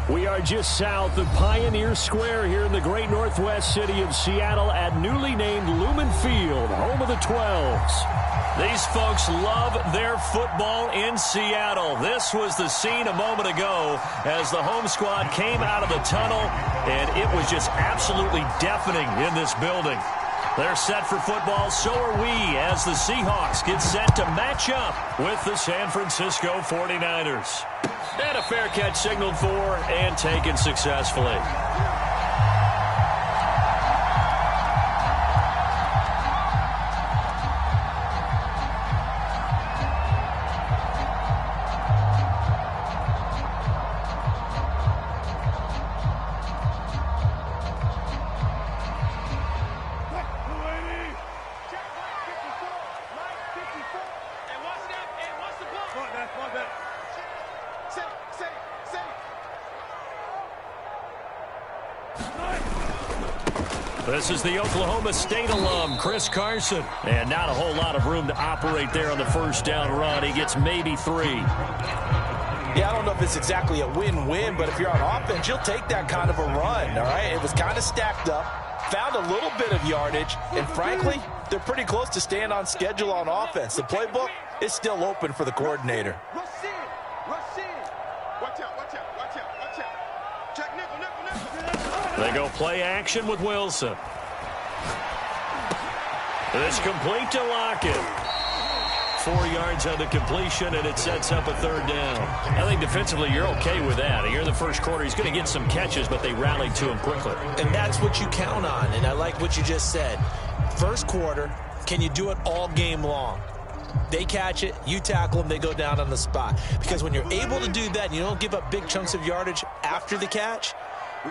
We are just south of Pioneer Square here in the great northwest city of Seattle at newly named Lumen Field, home of the 12s. These folks love their football in Seattle. This was the scene a moment ago as the home squad came out of the tunnel, and it was just absolutely deafening in this building. They're set for football, so are we, as the Seahawks get set to match up with the San Francisco 49ers. And a fair catch signaled for and taken successfully. This is the Oklahoma State alum, Chris Carson. And not a whole lot of room to operate there on the first down run. He gets maybe 3. Yeah, I don't know if it's exactly a win-win, but if you're on offense, you'll take that kind of a run, all right? It was kind of stacked up, found a little bit of yardage, and frankly, they're pretty close to staying on schedule on offense. The playbook is still open for the coordinator. Rush in. Watch out, watch out, watch out, watch out. Check nickel. They go play action with Wilson. It's complete to Lockett. 4 yards on the completion, and it sets up a third down. I think defensively you're okay with that. Here in the first quarter, he's going to get some catches, but they rallied to him quickly. And that's what you count on, and I like what you just said. First quarter, can you do it all game long? They catch it, you tackle them, they go down on the spot. Because when you're able to do that and you don't give up big chunks of yardage after the catch,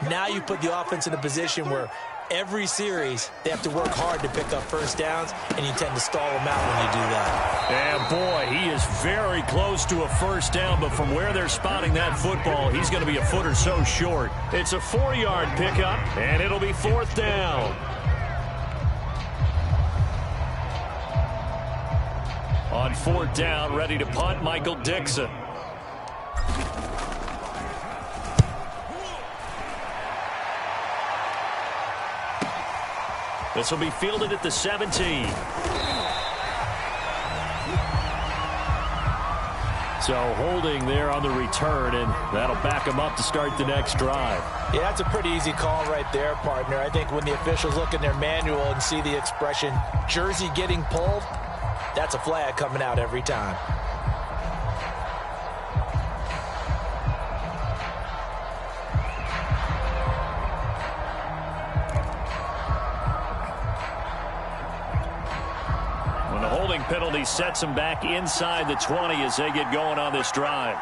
now you put the offense in a position where every series they have to work hard to pick up first downs, and you tend to stall them out when you do that. And boy, he is very close to a first down, but from where they're spotting that football, he's going to be a foot or so short. It's a 4-yard pickup, and it'll be 4th down. On 4th down, ready to punt, Michael Dixon. This will be fielded at the 17. So holding there on the return, and that'll back him up to start the next drive. Yeah, that's a pretty easy call right there, partner. I think when the officials look in their manual and see the expression, jersey getting pulled, that's a flag coming out every time. Penalty sets them back inside the 20 as they get going on this drive.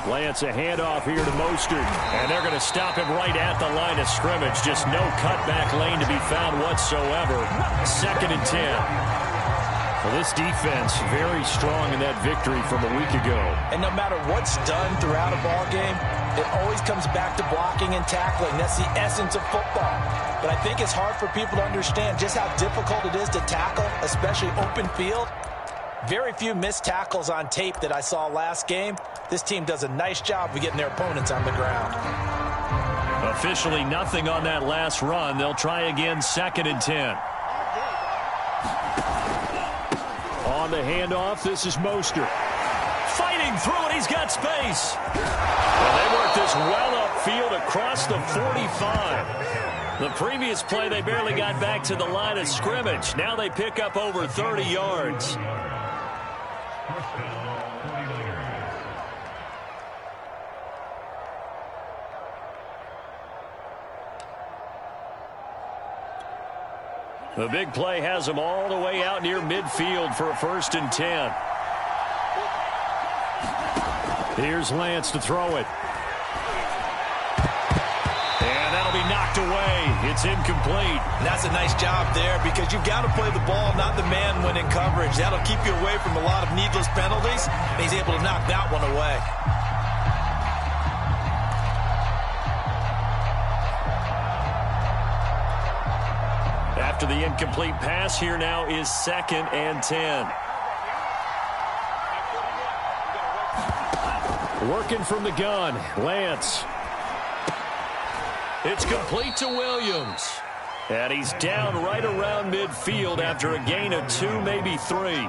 Lance a handoff here to Mostert, and they're going to stop him right at the line of scrimmage. Just no cutback lane to be found whatsoever. 2nd and 10. Well, this defense very strong in that victory from a week ago. And no matter what's done throughout a ball game, it always comes back to blocking and tackling. That's the essence of football. But I think it's hard for people to understand just how difficult it is to tackle, especially open field. Very few missed tackles on tape that I saw last game. This team does a nice job of getting their opponents on the ground. Officially nothing on that last run. They'll try again, 2nd and 10. On the handoff, this is Mostert. Fighting through it, he's got space. Well, they worked this well upfield across the 45. The previous play, they barely got back to the line of scrimmage. Now they pick up over 30 yards. The big play has them all the way out near midfield for a 1st and 10. Here's Lance to throw it. And that'll be knocked away. It's incomplete. And that's a nice job there because you've got to play the ball, not the man when in coverage. That'll keep you away from a lot of needless penalties. And he's able to knock that one away. After the incomplete pass, here now is 2nd and 10. Working from the gun, Lance. It's complete to Williams. And he's down right around midfield after a gain of 2, maybe 3.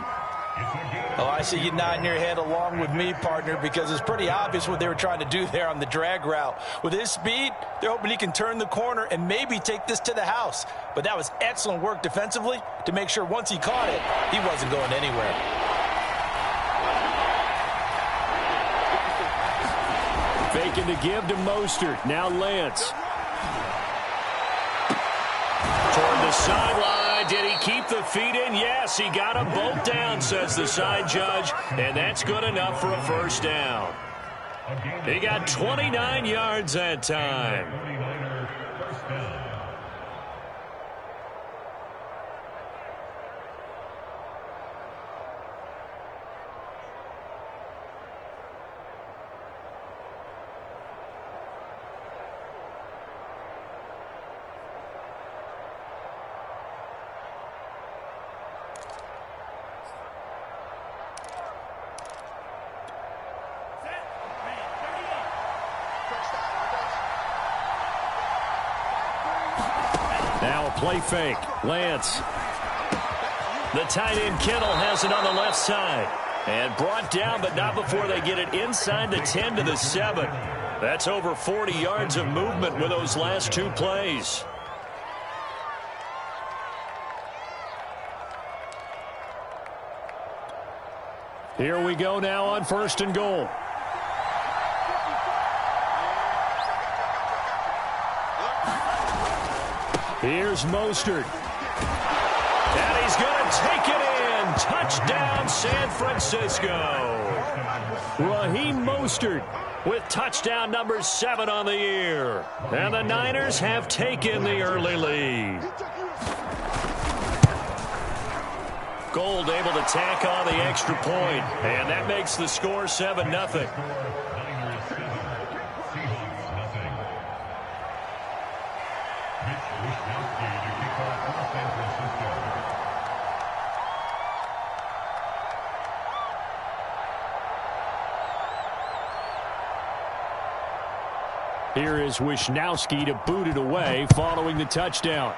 Oh, I see you nodding your head along with me, partner, because it's pretty obvious what they were trying to do there on the drag route. With his speed, they're hoping he can turn the corner and maybe take this to the house. But that was excellent work defensively to make sure once he caught it, he wasn't going anywhere. Faking the give to Mostert. Now Lance. Toward the sideline. Did he keep the feet in? Yes, he got them both down, says the side judge. And that's good enough for a first down. He got 29 yards that time. Now a play fake. Lance. The tight end Kittle has it on the left side. And brought down, but not before they get it inside the 10 to the 7. That's over 40 yards of movement with those last 2 plays. Here we go now on 1st and goal. Here's Mostert. And he's going to take it in. Touchdown, San Francisco. Raheem Mostert with touchdown number 7 on the year. And the Niners have taken the early lead. Gold able to tack on the extra point. And that makes the score 7-0. Here is Wisnowski to boot it away following the touchdown.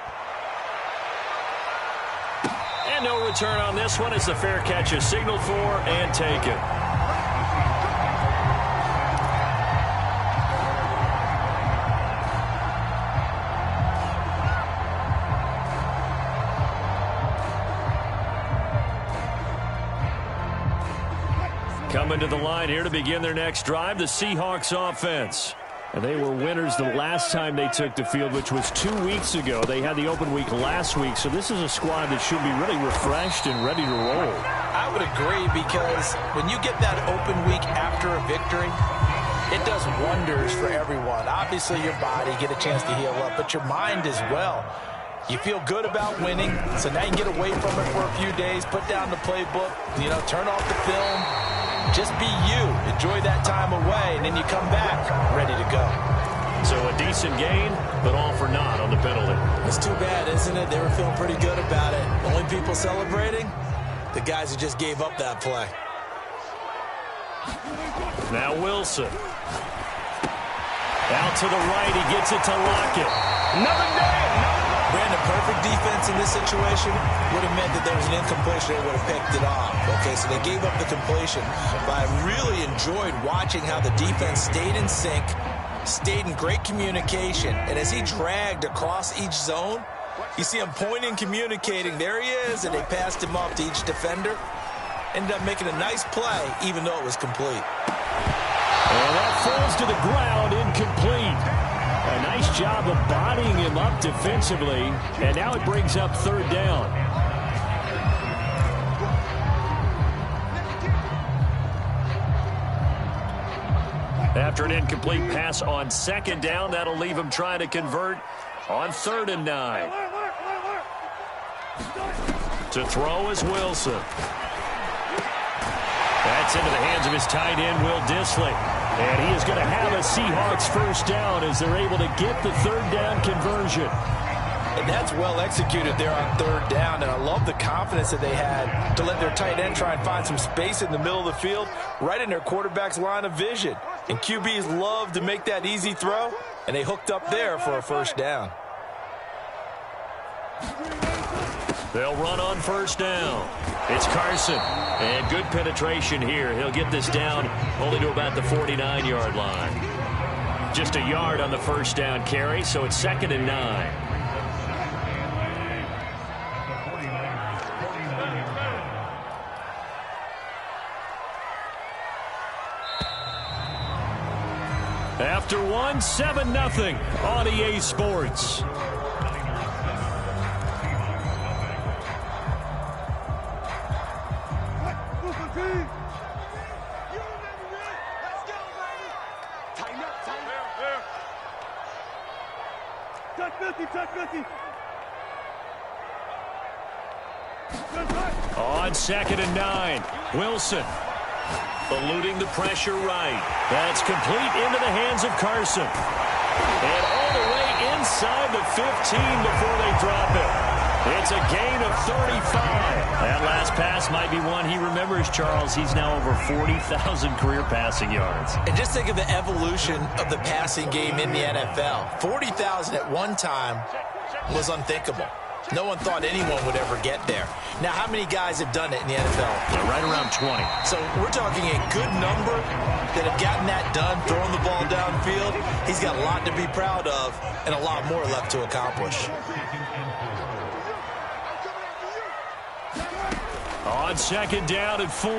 And no return on this one as the fair catch is signaled for and taken. Coming to the line here to begin their next drive, the Seahawks offense. And they were winners the last time they took the field, which was 2 weeks ago. They had the open week last week, so this is a squad that should be really refreshed and ready to roll. I would agree, because when you get that open week after a victory, it does wonders for everyone. Obviously, your body, get a chance to heal up, but your mind as well. You feel good about winning, so now you can get away from it for a few days, put down the playbook, turn off the film. Just be you. Enjoy that time away, and then you come back ready to go. So a decent gain, but all for naught on the penalty. It's too bad, isn't it? They were feeling pretty good about it. Only people celebrating, the guys who just gave up that play. Now Wilson. Out to the right, he gets it to Lockett. Another day. Brandon, perfect defense in this situation would have meant that there was an incompletion. They would have picked it off. Okay, so they gave up the completion. But I really enjoyed watching how the defense stayed in sync, stayed in great communication. And as he dragged across each zone, you see him pointing, communicating. There he is, and they passed him off to each defender. Ended up making a nice play, even though it was complete. And that falls to the ground, incomplete. A nice job of bodying him up defensively, and now it brings up 3rd down. After an incomplete pass on 2nd down, that'll leave him trying to convert on 3rd and 9. To throw is Wilson. That's into the hands of his tight end, Will Dissly. And he is going to have a Seahawks first down as they're able to get the 3rd down conversion. And that's well executed there on third down. And I love the confidence that they had to let their tight end try and find some space in the middle of the field, right in their quarterback's line of vision. And QBs love to make that easy throw, and they hooked up there for a first down. They'll run on first down. It's Carson. And good penetration here. He'll get this down only to about the 49-yard line. Just a yard on the first down carry, so it's 2nd and 9. After 7-0 on EA Sports. On 2nd and 9, Wilson eluding the pressure right. That's complete into the hands of Carson. And all the way inside the 15 before they drop it. It's a gain of 35. That last pass might be one he remembers, Charles. He's now over 40,000 career passing yards. And just think of the evolution of the passing game in the NFL. 40,000 at one time was unthinkable. No one thought anyone would ever get there. Now, how many guys have done it in the NFL? Right around 20. So we're talking a good number that have gotten that done, throwing the ball downfield. He's got a lot to be proud of and a lot more left to accomplish. On 2nd down and 4,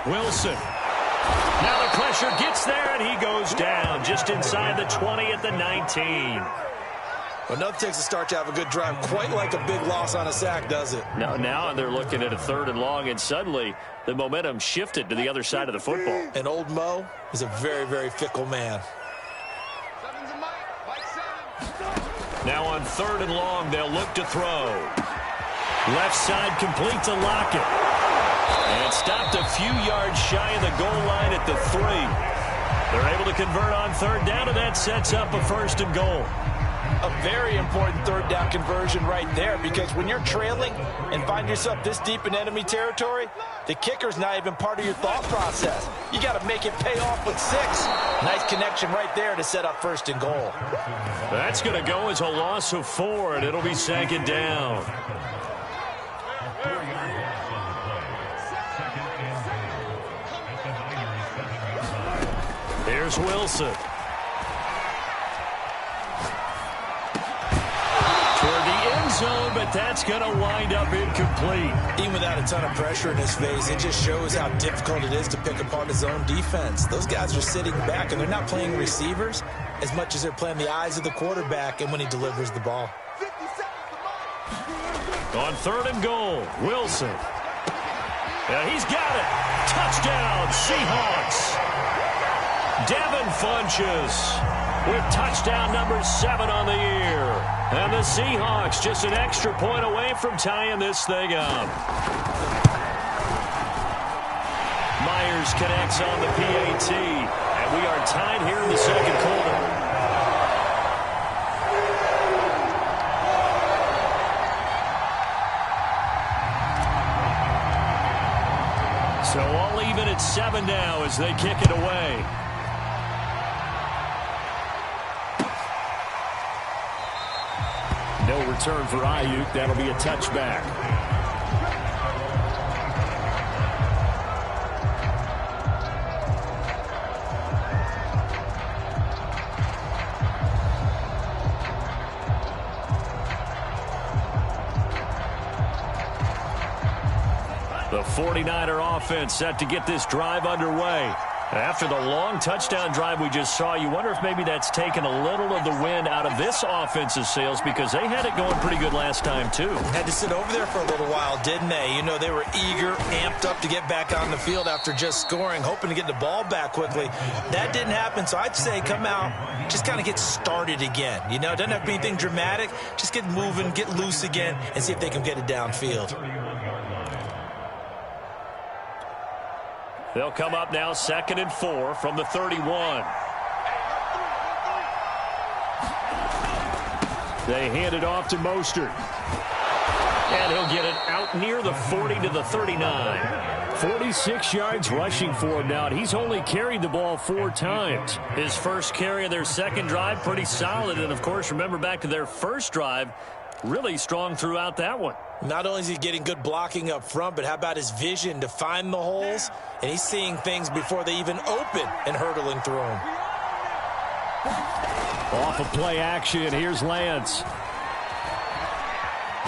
Wilson. Now the pressure gets there, and he goes down just inside the 20 at the 19. Well, nothing takes a start to have a good drive, quite like a big loss on a sack, does it? Now they're looking at a 3rd and long, and suddenly the momentum shifted to the other side of the football. And old Mo is a very, very fickle man. Now on 3rd and long, they'll look to throw. Left side complete to Lockett. And stopped a few yards shy of the goal line at the 3. They're able to convert on 3rd down, and that sets up a 1st and goal. A very important 3rd down conversion right there, because when you're trailing and find yourself this deep in enemy territory, the kicker's not even part of your thought process. You got to make it pay off with 6. Nice connection right there to set up 1st and goal. That's going to go as a loss of 4, and it'll be 2nd down. Here's Wilson. Zone, but that's going to wind up incomplete. Even without a ton of pressure in his face, it just shows how difficult it is to pick apart his own defense. Those guys are sitting back, and they're not playing receivers as much as they're playing the eyes of the quarterback and when he delivers the ball. On 3rd and goal, Wilson. He's got it. Touchdown, Seahawks. Devin Funchess with touchdown number 7 on the year. And the Seahawks just an extra point away from tying this thing up. Myers connects on the PAT, and we are tied here in the 2nd quarter. So all even at 7 now as they kick it away. No return for Ayuk. That'll be a touchback. The 49er offense set to get this drive underway. After the long touchdown drive we just saw, you wonder if maybe that's taken a little of the wind out of this offense's sails, because they had it going pretty good last time, too. Had to sit over there for a little while, didn't they? You know, they were eager, amped up to get back on the field after just scoring, hoping to get the ball back quickly. That didn't happen, so I'd say come out, just kind of get started again. You know, it doesn't have to be anything dramatic. Just get moving, get loose again, and see if they can get it downfield. They'll come up now 2nd and 4 from the 31. They hand it off to Mostert. And he'll get it out near the 40 to the 39. 46 yards rushing for him now. He's only carried the ball 4 times. His first carry of their second drive, pretty solid. And, of course, remember back to their first drive, really strong throughout that one. Not only is he getting good blocking up front, but how about his vision to find the holes? And he's seeing things before they even open and hurdling through them. Off of play action, here's Lance.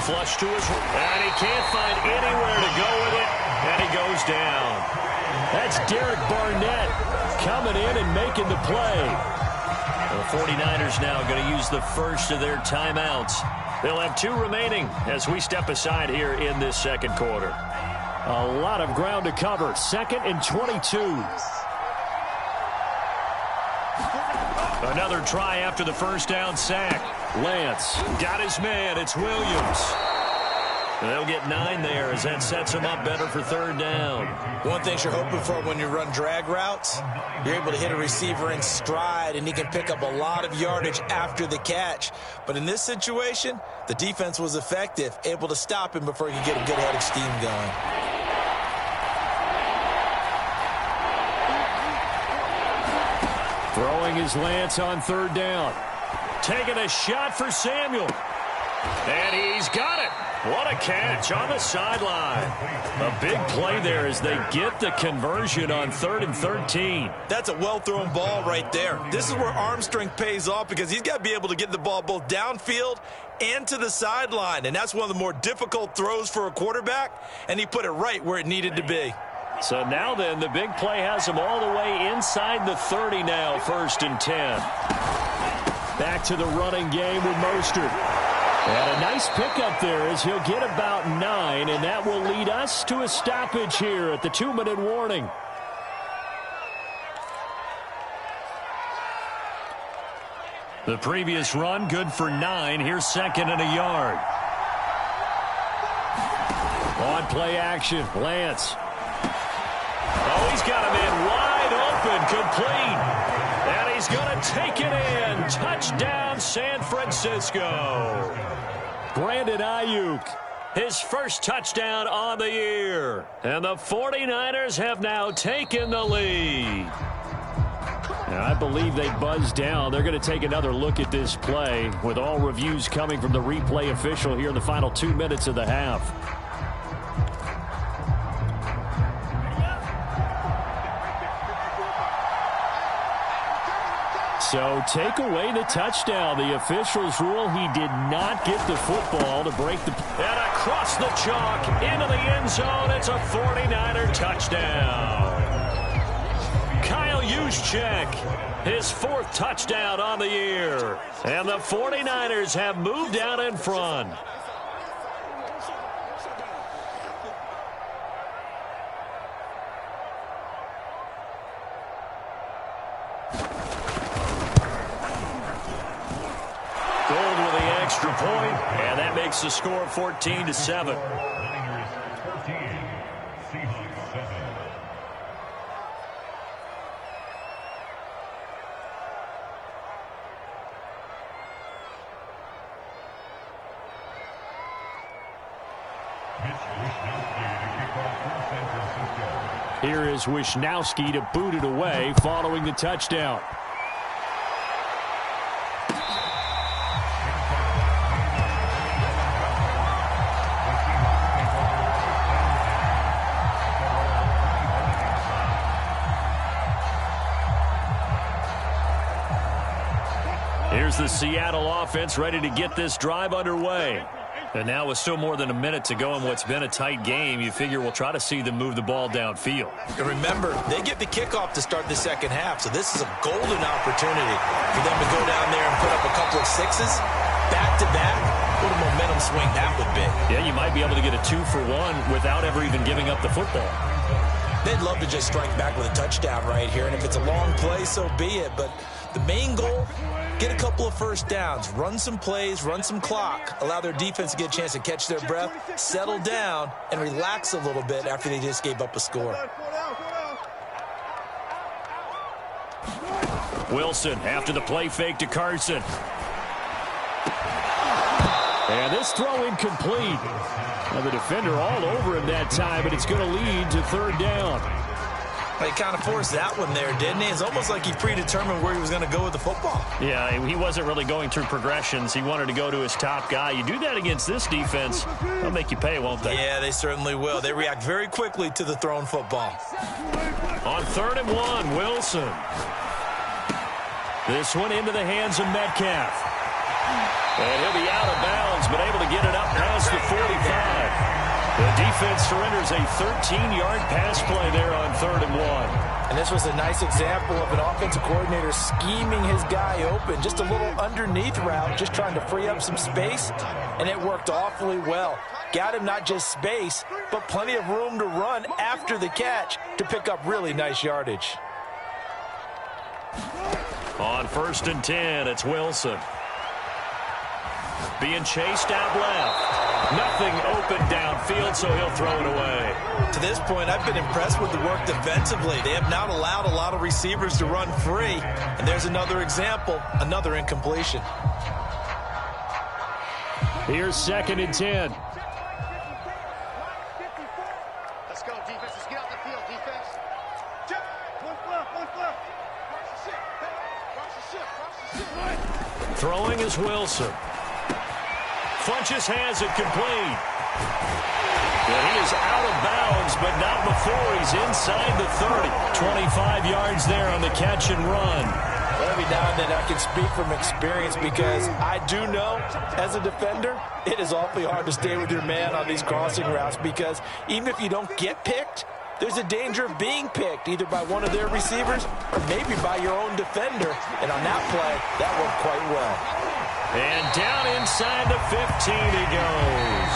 Flush to his right, and he can't find anywhere to go with it, and he goes down. That's Derek Barnett coming in and making the play. The 49ers now going to use the first of their timeouts. They'll have 2 remaining as we step aside here in this second quarter. A lot of ground to cover. 2nd and 22. Another try after the first down sack. Lance got his man. It's Williams. They'll get 9 there as that sets him up better for 3rd down. One thing you're hoping for when you run drag routes, you're able to hit a receiver in stride, and he can pick up a lot of yardage after the catch. But in this situation, the defense was effective, able to stop him before he could get a good head of steam going. Throwing his Lance on 3rd down. Taking a shot for Samuel. And he's got it. What a catch on the sideline. A big play there as they get the conversion on 3rd and 13. That's a well-thrown ball right there. This is where arm strength pays off because he's got to be able to get the ball both downfield and to the sideline. And that's one of the more difficult throws for a quarterback, and he put it right where it needed to be. So now then, the big play has him all the way inside the 30 now, 1st and 10. Back to the running game with Mostert. And a nice pickup there as he'll get about 9, and that will lead us to a stoppage here at the 2-minute warning. The previous run good for 9. Here's 2nd and a yard. On play action, Lance. Oh, he's got him in wide open, complete. And he's going to take it in. Touchdown, San Francisco. Brandon Ayuk, his first touchdown on the year. And the 49ers have now taken the lead. And I believe they buzzed down. They're going to take another look at this play with all reviews coming from the replay official here in the final 2 minutes of the half. So take away the touchdown. The officials rule he did not get the football to break the... And across the chalk into the end zone. It's a 49er touchdown. Kyle Juszczyk, his 4th touchdown on the year. And the 49ers have moved out in front. Extra point, and that makes the score 14-7. Here is Wisnowski to boot it away following the touchdown. Here's the Seattle offense ready to get this drive underway. And now with still more than a minute to go in what's been a tight game, you figure we'll try to see them move the ball downfield. And remember, they get the kickoff to start the second half, so this is a golden opportunity for them to go down there and put up a couple of 6s back-to-back. What a momentum swing that would be. Yeah, you might be able to get a 2-for-1 without ever even giving up the football. They'd love to just strike back with a touchdown right here, and if it's a long play, so be it. But the main goal, get a couple of first downs, run some plays, run some clock, allow their defense to get a chance to catch their breath, settle down, and relax a little bit after they just gave up a score. Wilson after the play fake to Carson. And this throw incomplete. And the defender all over him that time, but it's going to lead to third down. He kind of forced that one there, didn't he? It's almost like he predetermined where he was going to go with the football. Yeah, he wasn't really going through progressions. He wanted to go to his top guy. You do that against this defense, they'll make you pay, won't they? Yeah, they certainly will. They react very quickly to the thrown football. On 3rd and 1, Wilson. This one into the hands of Metcalf. And he'll be out of bounds, but able to get it up past the 45. The defense surrenders a 13-yard pass play there on 3rd and 1. And this was a nice example of an offensive coordinator scheming his guy open. Just a little underneath route, just trying to free up some space, and it worked awfully well. Got him not just space, but plenty of room to run after the catch to pick up really nice yardage. On 1st and 10, it's Wilson. Being chased out left. Nothing open downfield, so he'll throw it away. To this point, I've been impressed with the work defensively. They have not allowed a lot of receivers to run free. And there's another example, another incompletion. Here's 2nd and 10. Let's go, defense. Let's get out the field, defense. One flip. Watch the ship. Watch the ship. Throwing is Wilson. Funches has it complete. And he is out of bounds, but not before he's inside the 30. 25 yards there on the catch and run. Every now and then I can speak from experience because I do know, as a defender, it is awfully hard to stay with your man on these crossing routes because even if you don't get picked, there's a danger of being picked either by one of their receivers or maybe by your own defender. And on that play, that worked quite well. And down inside the 15 he goes.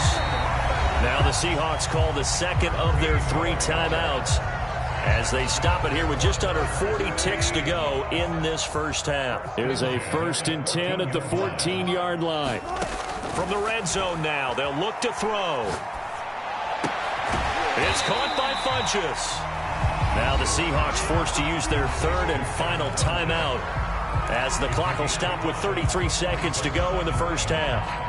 Now the Seahawks call the second of their 3 timeouts as they stop it here with just under 40 ticks to go in this first half. Here's a 1st and 10 at the 14-yard line. From the red zone now, they'll look to throw. It's caught by Funches. Now the Seahawks forced to use their 3rd and final timeout as the clock will stop with 33 seconds to go in the first half.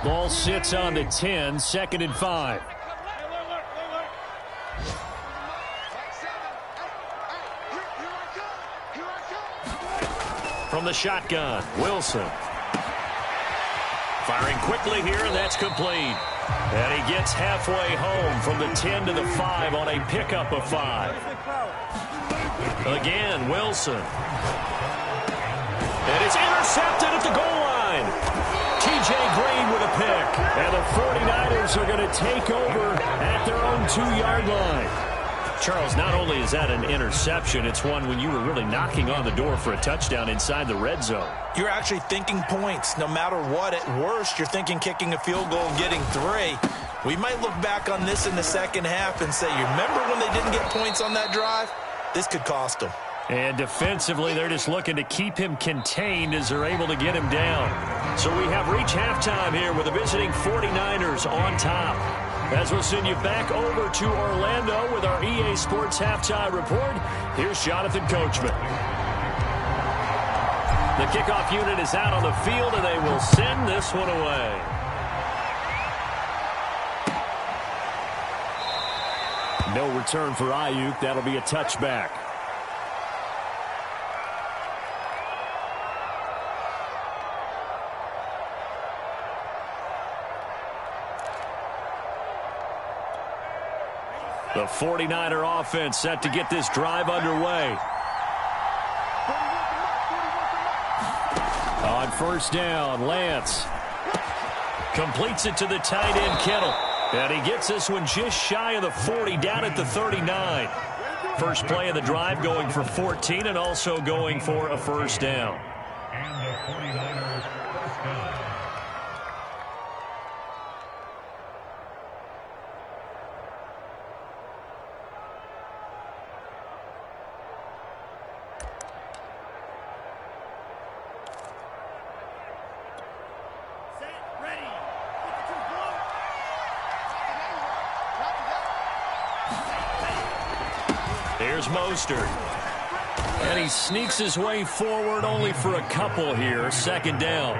Ball sits on the 10, 2nd and 5. From the shotgun, Wilson. Firing quickly here, and that's complete. And he gets halfway home from the 10 to the 5 on a pickup of 5. Again, Wilson. And it's intercepted at the goal line. T.J. Green with a pick. And the 49ers are going to take over at their own 2-yard line. Charles, not only is that an interception, it's one when you were really knocking on the door for a touchdown inside the red zone. You're actually thinking points. No matter what, at worst, you're thinking kicking a field goal and getting 3. We might look back on this in the second half and say, you remember when they didn't get points on that drive? This could cost them. And defensively, they're just looking to keep him contained as they're able to get him down. So we have reached halftime here with the visiting 49ers on top. As we'll send you back over to Orlando with our EA Sports Halftime Report, here's Jonathan Coachman. The kickoff unit is out on the field, and they will send this one away. No return for Ayuk. That'll be a touchback. The 49er offense set to get this drive underway. On first down, Lance completes it to the tight end, Kittle. And he gets this one just shy of the 40, down at the 39. First play of the drive going for 14 and also going for a first down. And the 49ers first down. Here's Mostert. he sneaks his way forward only for a couple here. Second down.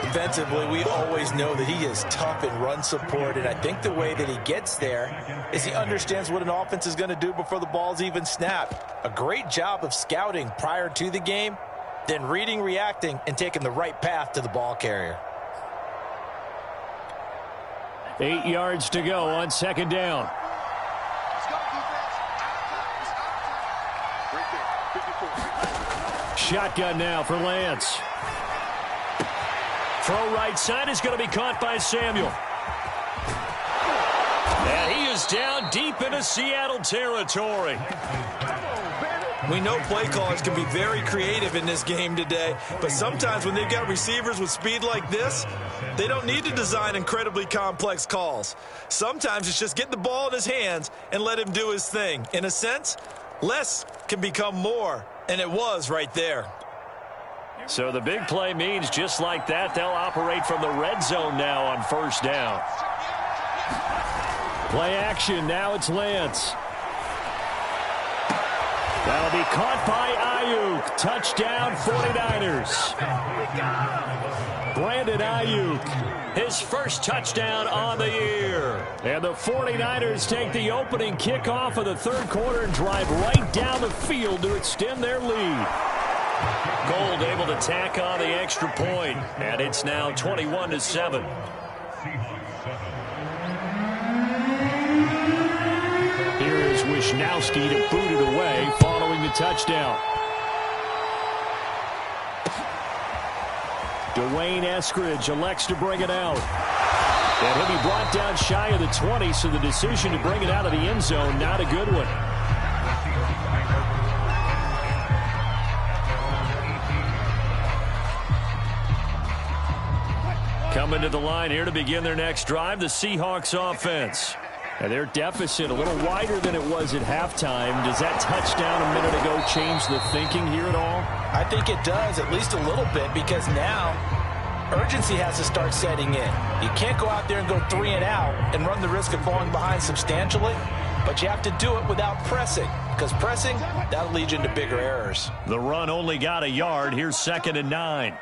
Defensively, we always know that he is tough in run support, and I think the way that he gets there is he understands what an offense is going to do before the ball's even snapped. A great job of scouting prior to the game, then reading, reacting, and taking the right path to the ball carrier. 8 yards to go on second down. Let's go, defense. Out of time. Right there. 54. Shotgun now for Lance. Throw right side is going to be caught by Samuel. And he is down deep into Seattle territory. We know play callers can be very creative in this game today, but sometimes when they've got receivers with speed like this, they don't need to design incredibly complex calls. Sometimes it's just get the ball in his hands and let him do his thing. In a sense, less can become more, and it was right there. So the big play means just like that, they'll operate from the red zone now on first down. Play action, now it's Lance. That'll be caught by Ayuk. Touchdown 49ers. Brandon Ayuk, his first touchdown on the year. And the 49ers take the opening kickoff of the third quarter and drive right down the field to extend their lead. Gold able to tack on the extra point, and it's now 21-7. Here is Wisnowski to boot it away following the touchdown. Dwayne Eskridge elects to bring it out. And he'll be brought down shy of the 20, so the decision to bring it out of the end zone, not a good one. Coming to the line here to begin their next drive, the Seahawks offense. And their deficit a little wider than it was at halftime. Does that touchdown a minute ago change the thinking here at all? I think it does, at least a little bit, because now urgency has to start setting in. You can't go out there and go 3 and out and run the risk of falling behind substantially, but you have to do it without pressing, because pressing, that'll lead you into bigger errors. The run only got a yard. Here's 2nd and 9.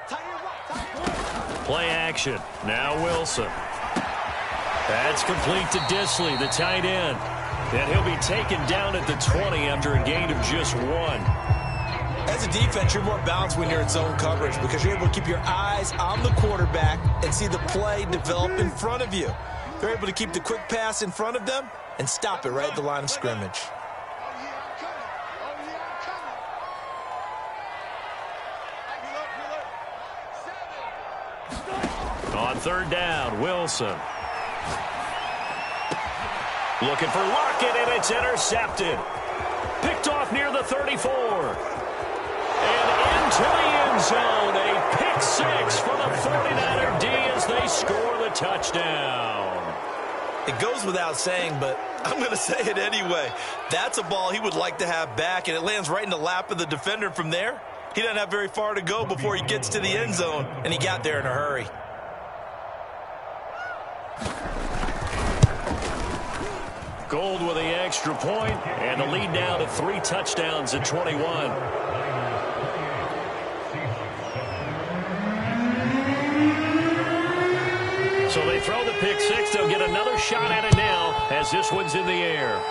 Play action. Now Wilson. That's complete to Disley, the tight end. And he'll be taken down at the 20 after a gain of just 1. As a defense, you're more balanced when you're in zone coverage because you're able to keep your eyes on the quarterback and see the play develop in front of you. They're able to keep the quick pass in front of them and stop it right at the line of scrimmage. On third down, Wilson. Looking for Lockett, and it's intercepted. Picked off near the 34. And into the end zone. A pick 6 for the 49er D as they score the touchdown. It goes without saying, but I'm going to say it anyway. That's a ball he would like to have back, and it lands right in the lap of the defender from there. He doesn't have very far to go before he gets to the end zone, and he got there in a hurry. Gold with the extra point, and the lead now to 3 touchdowns at 21. So they throw the pick 6. They'll get another shot at it now as this one's in the air.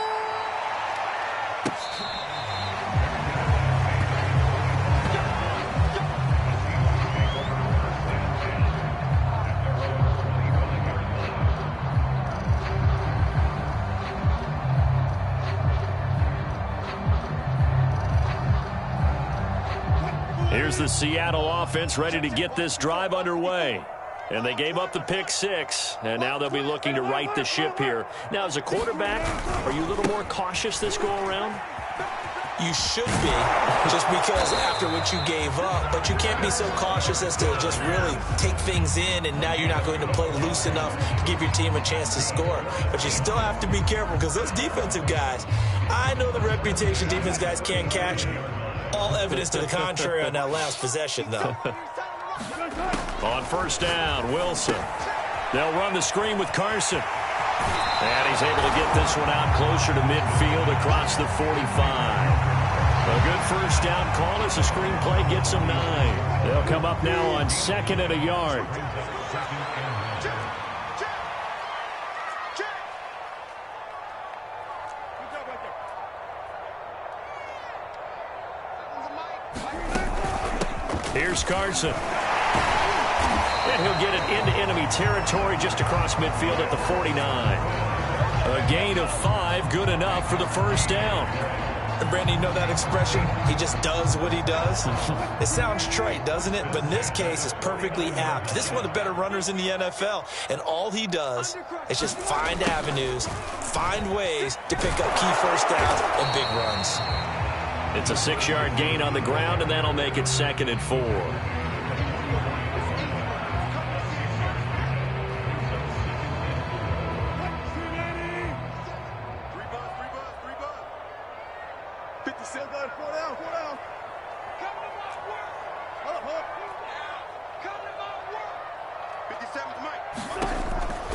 Here's the Seattle offense ready to get this drive underway. And they gave up the pick 6, and now they'll be looking to right the ship here. Now, as a quarterback, are you a little more cautious this go-around? You should be, just because after what you gave up, but you can't be so cautious as to just really take things in, and now you're not going to play loose enough to give your team a chance to score. But you still have to be careful, because those defensive guys, I know the reputation defense guys can't catch. All evidence to the contrary on that last possession, though. On first down, Wilson. They'll run the screen with Carson. And he's able to get this one out closer to midfield across the 45. A good first down call as the screenplay gets them 9. They'll come up now on 2nd and a yard. Here's Carson. And he'll get it into enemy territory just across midfield at the 49. A gain of 5, good enough for the first down. And Brandon, you know that expression? He just does what he does. It sounds trite, doesn't it? But in this case, it's perfectly apt. This is one of the better runners in the NFL. And all he does is just find avenues, find ways to pick up key first downs and big runs. It's a 6-yard gain on the ground, and that'll make it 2nd and 4.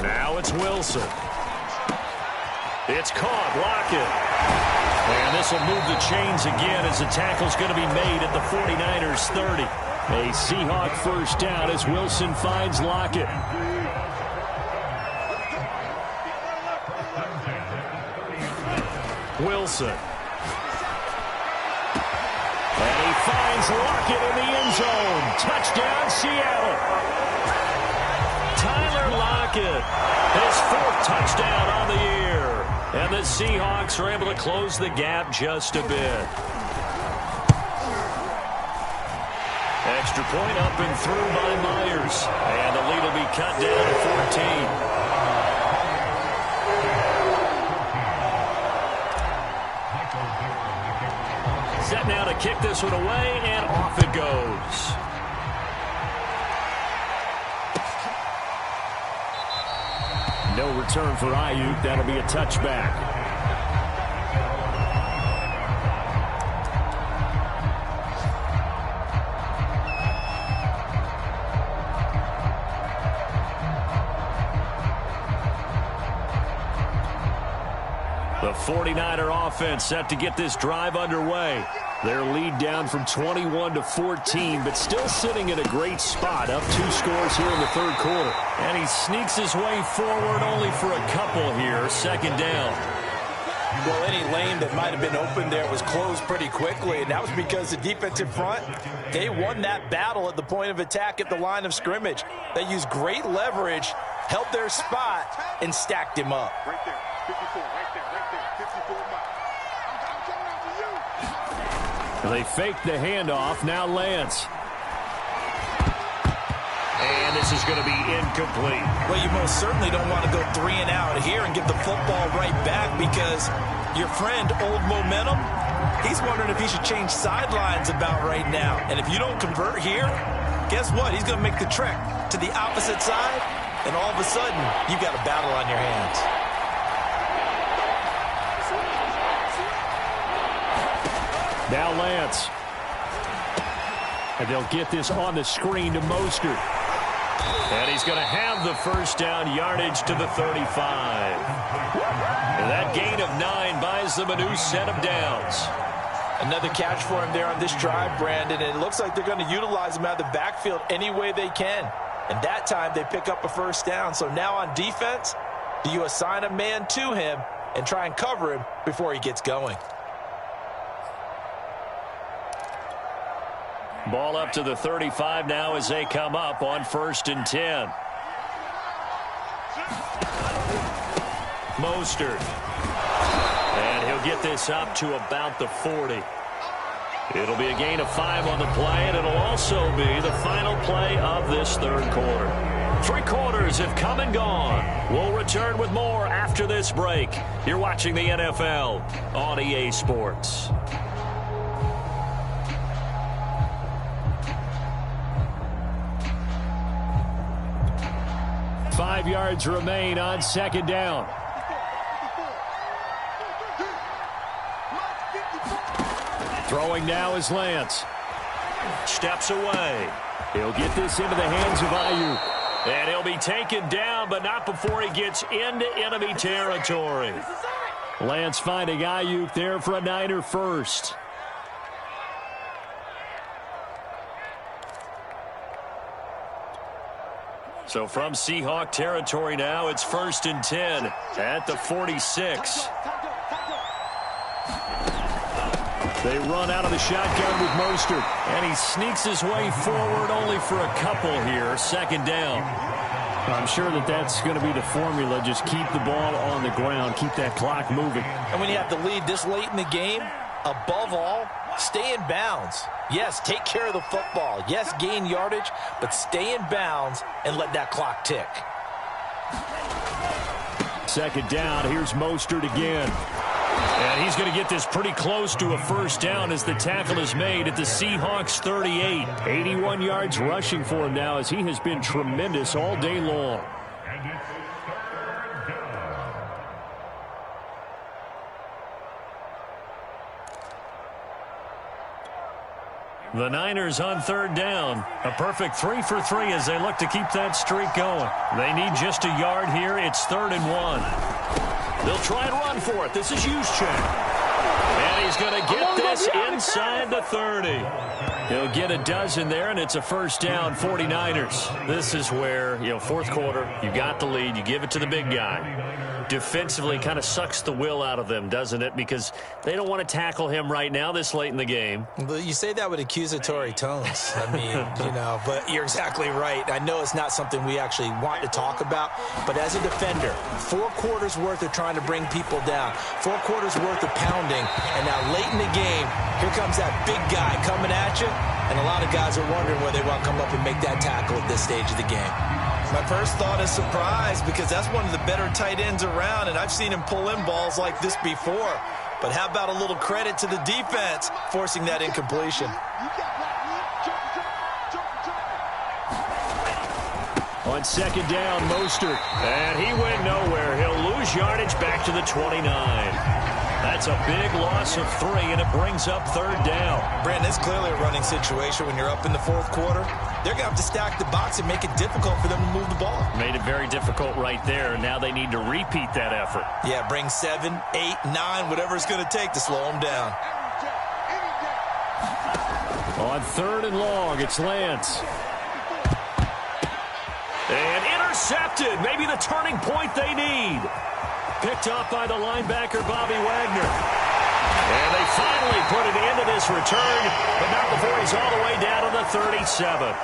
Now it's Wilson. It's caught. Lockett. And this will move the chains again as the tackle's going to be made at the 49ers 30. A Seahawk first down as Wilson finds Lockett. Wilson. And he finds Lockett in the end zone. Touchdown, Seattle. Tyler Lockett, his 4th touchdown on the year. And the Seahawks are able to close the gap just a bit. Extra point up and through by Myers. And the lead will be cut down to 14. Set now to kick this one away, and off it goes. No return for Ayuk. That'll be a touchback. The 49er offense set to get this drive underway. Their lead down from 21 to 14, but still sitting in a great spot, up 2 scores here in the 3rd quarter. And he sneaks his way forward only for a couple here, 2nd down. Well, any lane that might have been open there was closed pretty quickly, and that was because the defensive front, they won that battle at the point of attack at the line of scrimmage. They used great leverage, held their spot, and stacked him up. Right there, 54, right there, 54 miles. I'm coming after you. They fake the handoff. Now Lance. And this is going to be incomplete. Well, you most certainly don't want to go 3 and out here and give the football right back, because your friend, Old Momentum, he's wondering if he should change sidelines about right now. And if you don't convert here, guess what? He's going to make the trek to the opposite side, and all of a sudden, you've got a battle on your hands. Now Lance. And they'll get this on the screen to Mostert. And he's going to have the first down, yardage to the 35. And that gain of 9 buys them a new set of downs. Another catch for him there on this drive, Brandon. And it looks like they're going to utilize him out of the backfield any way they can. And that time they pick up a first down. So now on defense, do you assign a man to him and try and cover him before he gets going? Ball up to the 35 now as they come up on 1st and 10. Mostert. And he'll get this up to about the 40. It'll be a gain of 5 on the play, and it'll also be the final play of this 3rd quarter. 3 quarters have come and gone. We'll return with more after this break. You're watching the NFL on EA Sports. 5 yards remain on 2nd down. Throwing now is Lance. Steps away. He'll get this into the hands of Ayuk. And he'll be taken down, but not before he gets into enemy territory. Lance finding Ayuk there for a Niner first. So from Seahawk territory now, it's 1st and 10 at the 46. They run out of the shotgun with Mostert, and he sneaks his way forward only for a couple here. 2nd down. I'm sure that's going to be the formula. Just keep the ball on the ground, keep that clock moving. And when you have the lead this late in the game, above all, stay in bounds. Yes, take care of the football. Yes, gain yardage, but stay in bounds and let that clock tick. 2nd down. Here's Mostert again. And he's going to get this pretty close to a 1st down as the tackle is made at the Seahawks 38. 81 yards rushing for him now as he has been tremendous all day long. And it's 3rd down. The Niners on 3rd down. A perfect 3 for 3 as they look to keep that streak going. They need just a yard here. It's 3rd and 1. They'll try and run for it. This is Juszczyk. And he's going to get this inside the 30. He'll get a dozen there, and it's a 1st down, 49ers. This is where, 4th quarter, you got the lead, you give it to the big guy. Defensively kind of sucks the will out of them, doesn't it? Because they don't want to tackle him right now this late in the game. You say that with accusatory tones. I mean, but you're exactly right. I know it's not something we actually want to talk about, but as a defender, 4 quarters worth of trying to bring people down, 4 quarters worth of pounding, and now late in the game, here comes that big guy coming at you, and a lot of guys are wondering whether they want to come up and make that tackle at this stage of the game. My first thought is surprise, because that's one of the better tight ends around, and I've seen him pull in balls like this before. But how about a little credit to the defense forcing that incompletion? On 2nd down, Mostert. And he went nowhere. He'll lose yardage back to the 29. That's a big loss of 3, and it brings up 3rd down. Brandon, it's clearly a running situation when you're up in the 4th quarter. They're going to have to stack the box and make it difficult for them to move the ball. Made it very difficult right there. Now they need to repeat that effort. Yeah, bring 7, 8, 9, whatever it's going to take to slow them down. On 3rd and long, it's Lance. And intercepted. Maybe the turning point they need. Picked off by the linebacker, Bobby Wagner. And they finally put an end to this return, but not before he's all the way down to the 37.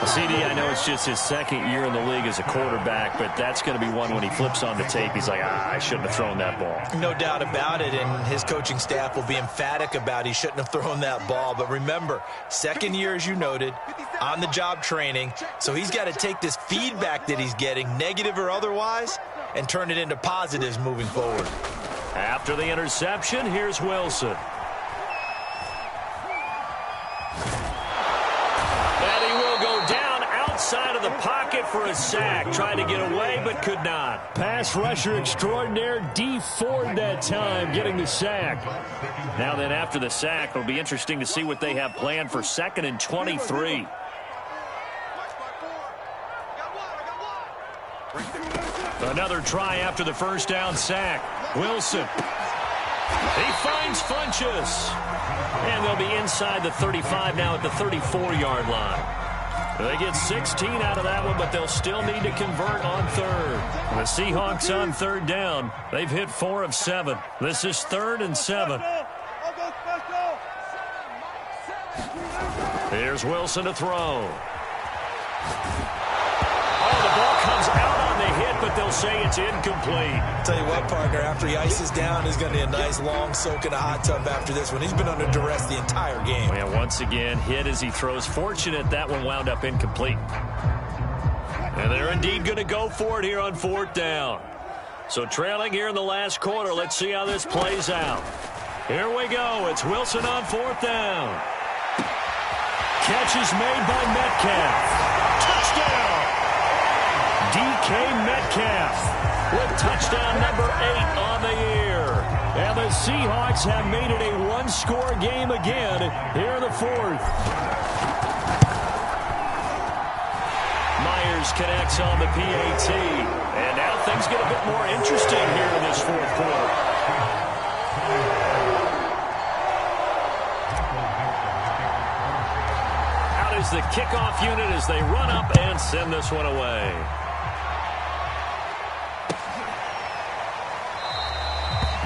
CD, I know it's just his 2nd year in the league as a quarterback, but that's going to be one when he flips on the tape. He's like, I shouldn't have thrown that ball. No doubt about it, and his coaching staff will be emphatic about he shouldn't have thrown that ball. But remember, 2nd year, as you noted, on-the-job training, so he's got to take this feedback that he's getting, negative or otherwise, and turn it into positives moving forward. After the interception, here's Wilson. And he will go down outside of the pocket for a sack. Tried to get away, but could not. Pass rusher extraordinaire, D. Ford that time, getting the sack. Now then, after the sack, it'll be interesting to see what they have planned for 2nd and 23. Another try after the 1st down sack. Wilson. He finds Funchess. And they'll be inside the 35 now at the 34-yard line. They get 16 out of that one, but they'll still need to convert on 3rd. The Seahawks on 3rd down. They've hit 4 of 7. This is 3rd and 7. Here's Wilson to throw. Oh, the ball comes out on the hit, but they'll say it's incomplete. Tell you what, partner, after he ices down, he's going to need a nice long soak in a hot tub after this one. He's been under duress the entire game. And once again, hit as he throws. Fortunate that one wound up incomplete. And they're indeed going to go for it here on 4th down. So trailing here in the last quarter, let's see how this plays out. Here we go. It's Wilson on 4th down. Catch is made by Metcalf. Touchdown! DK Metcalf with touchdown number 8 on the year. And the Seahawks have made it a one-score game again here in the 4th. Myers connects on the PAT. And now things get a bit more interesting here in this 4th quarter. is the kickoff unit as they run up and send this one away.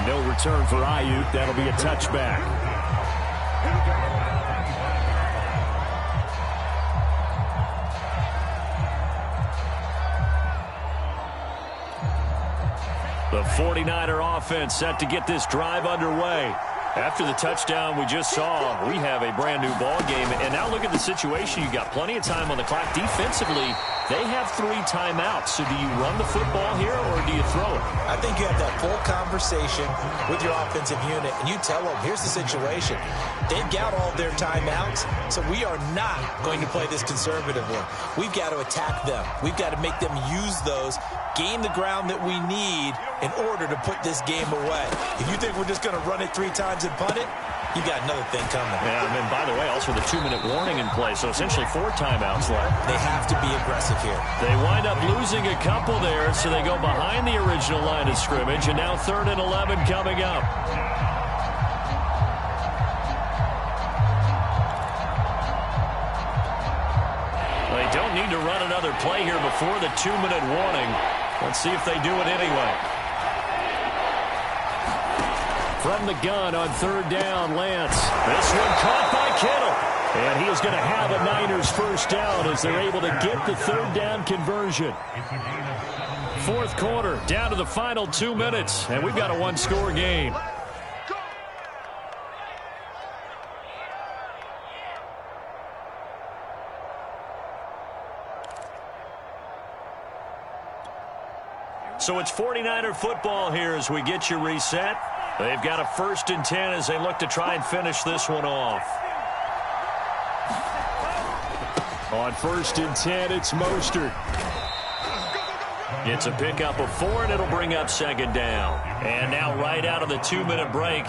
No return for Ayuk. That'll be a touchback. The 49er offense set to get this drive underway. After the touchdown we just saw, we have a brand new ball game. And now look at the situation. You got plenty of time on the clock. Defensively, they have 3 timeouts. So do you run the football here or do you throw it? I think you have that full conversation with your offensive unit, and you tell them, here's the situation. They've got all their timeouts, so we are not going to play this conservative one. We've got to attack them. We've got to make them use those, gain the ground that we need in order to put this game away. If you think we're just going to run it 3 times and punt it, you got another thing coming. Yeah, and then, by the way, also the 2-minute warning in play, so essentially 4 timeouts left. They have to be aggressive here. They wind up losing a couple there, so they go behind the original line of scrimmage, and now 3rd and 11 coming up. They don't need to run another play here before the 2-minute warning. Let's see if they do it anyway. From the gun on 3rd down, Lance. This one caught by Kittle. And he is going to have a Niners first down as they're able to get the 3rd down conversion. 4th quarter, down to the final 2 minutes, and we've got a 1-score game. So it's 49er football here as we get you reset. They've got a 1st and 10 as they look to try and finish this one off. On 1st and 10, it's Mostert. It's a pickup of 4, and it'll bring up 2nd down. And now right out of the 2-minute break,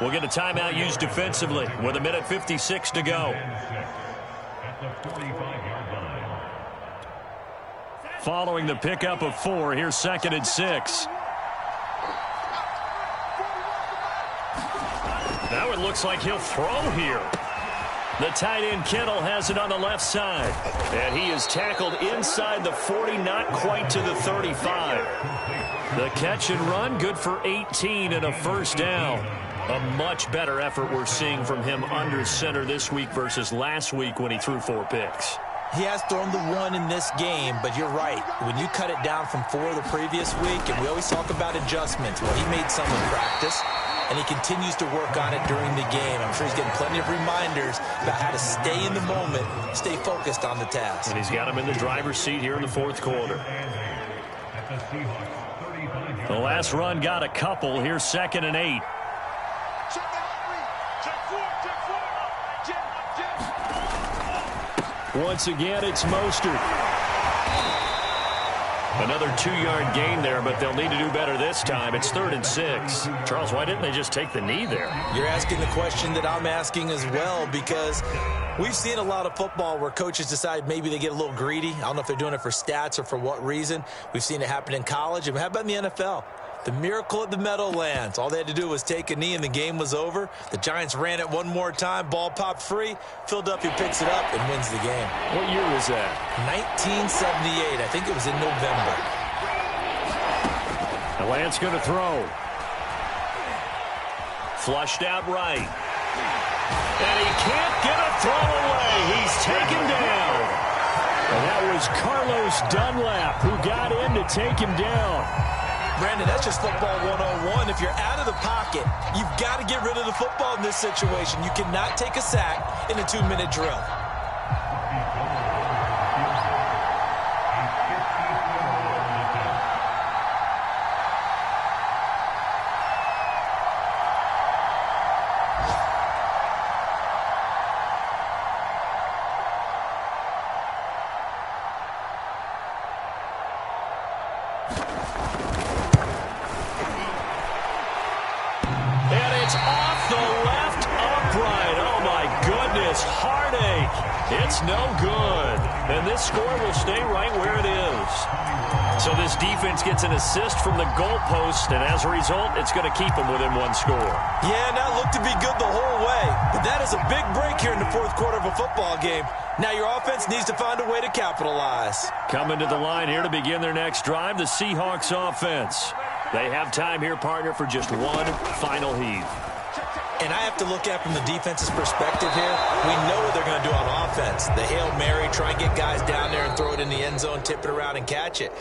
we'll get a timeout used defensively with 1:56 to go. Following the pickup of 4, here's 2nd and 6. Now it looks like he'll throw here. The tight end Kittle has it on the left side. And he is tackled inside the 40, not quite to the 35. The catch and run, good for 18 and a 1st down. A much better effort we're seeing from him under center this week versus last week when he threw 4 picks. He has thrown the 1 in this game, but you're right. When you cut it down from 4 the previous week, and we always talk about adjustments, well, he made some in practice, and he continues to work on it during the game. I'm sure he's getting plenty of reminders about how to stay in the moment, stay focused on the task. And he's got him in the driver's seat here in the 4th quarter. The last run got a couple. Here's 2nd and 8. Once again, it's Mostert. Another 2-yard gain there, but they'll need to do better this time. It's 3rd and 6. Charles, why didn't they just take the knee there? You're asking the question that I'm asking as well, because we've seen a lot of football where coaches decide maybe they get a little greedy. I don't know if they're doing it for stats or for what reason. We've seen it happen in college. And how about in the NFL? The miracle at the Meadowlands. All they had to do was take a knee and the game was over. The Giants ran it one more time. Ball popped free. Philadelphia picks it up and wins the game. What year was that? 1978. I think it was in November. The Lance going to throw. Flushed out right. And he can't get a throw away. He's taken down. And that was Carlos Dunlap who got in to take him down. Brandon, that's just football 101. If you're out of the pocket, you've got to get rid of the football in this situation. You cannot take a sack in a 2-minute drill. Off the left upright. Oh, my goodness. Heartache. It's no good. And this score will stay right where it is. So this defense gets an assist from the goalpost, and as a result, it's going to keep them within one score. Yeah, and that looked to be good the whole way. But that is a big break here in the fourth quarter of a football game. Now your offense needs to find a way to capitalize. Coming to the line here to begin their next drive, the Seahawks offense. They have time here, partner, for just one final heave. And I have to look at it from the defense's perspective here. We know what they're going to do on offense. The Hail Mary, try and get guys down there and throw it in the end zone, tip it around and catch it.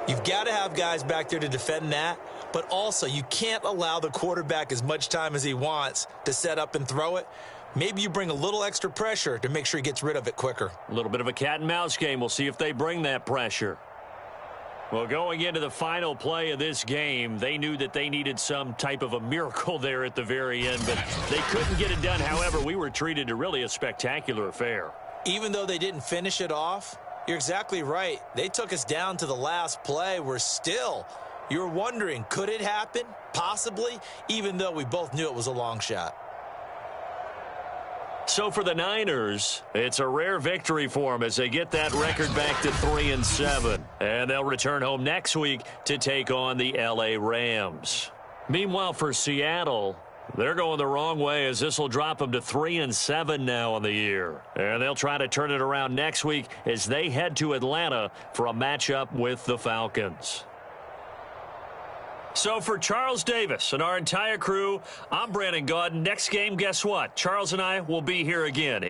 You've got to have guys back there to defend that, but also you can't allow the quarterback as much time as he wants to set up and throw it. Maybe you bring a little extra pressure to make sure he gets rid of it quicker. A little bit of a cat and mouse game. We'll see if they bring that pressure. Well, going into the final play of this game, they knew that they needed some type of a miracle there at the very end, but they couldn't get it done. However, we were treated to really a spectacular affair. Even though they didn't finish it off, you're exactly right. They took us down to the last play. You were wondering, could it happen? Possibly, even though we both knew it was a long shot. So for the Niners, it's a rare victory for them as they get that record back to 3-7. And they'll return home next week to take on the L.A. Rams. Meanwhile, for Seattle, they're going the wrong way as this will drop them to 3-7 now on the year. And they'll try to turn it around next week as they head to Atlanta for a matchup with the Falcons. So for Charles Davis and our entire crew, I'm Brandon Gaudin. Next game, guess what? Charles and I will be here again.